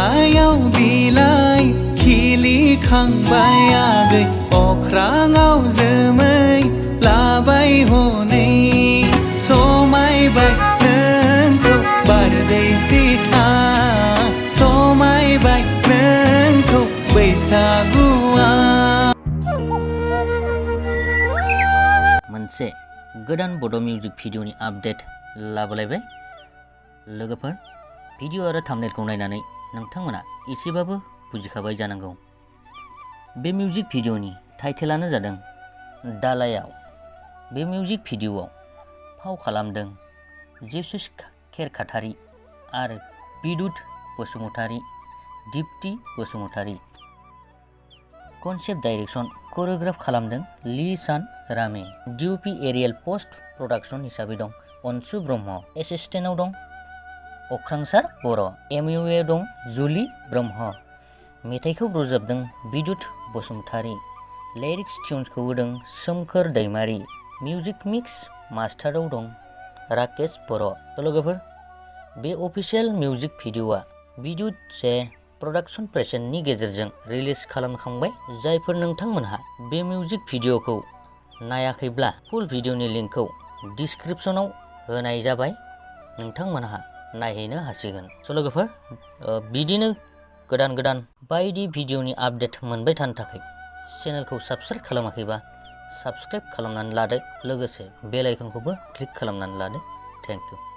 दालायाव बिलाइ खिलिखांबाय आगै अख्राङाव जोमै लाबाय हनै समायबाय नोंखौ बारदै सिख्ला समायबाय नोंखौ बैसागुआ। मोनसे गोदान बड' मिउजिक भिडिअनि आपडेट लाबोलायबाय लोगोफोर। भिडिअ आरो थाम्बनेलखौ नायनानै नोंथांमोना एसेबाबो बुजिखाबाय जानांगौ। बे मिउजिक भिडिअनि टाइटेलानो जादों दालायाव। बे मिउजिक भिडिअआव फाव खालामदों जेसुस खेरखातारि आरो बिदुत बसुमतारी, दिप्ति बसुमतारी। कनसेप्ट डाइरेक्सन कोरियोग्राफ खालामदों ली शान रामी। डिअपि एरियेल पोस्ट प्रडाक्सन हिसाबै दं अनसु ब्रह्म। एसिस्टेन्टआव दं अख्रांसार बर'। एमइउए दं llLee ब्रह्म। मेथाइखौ रोजाबदों बिदुत बसुमतारी। लिरिक्स टिउन्सखौ होदों सोमखोर दैमारि। मिउजिक मिक्स मास्टाराव दं राकेश बर'। लोगोफोर, बे अफिसियेल मिउजिक भिडिअआ llwgwse प्रडाक्सन प्रेजेन्टनि गेजेरजों रिलिज खालामखांबाय। जायफोर नोंथांमोनहा बे मिउजिक भिडिअखौ नायाखैब्ला फुल भिडिअनि लिंकखौ डिसक्रिप्सनाव होनाय जाबाय, नोंथांमोनहा नायहैनो हासिगोन। लोगोफोर, बिदिनो गोदान गोदान बायदि भिडिअनि आपडेट मोनबाय थानो थाखाय चेनेलखौ साबस्क्राइब खालामाखैबा साबस्क्राइब खालामनानै लादो, लोगोसे बेल आइकनखौबो क्लिक खालामनानै लादो। Thank you.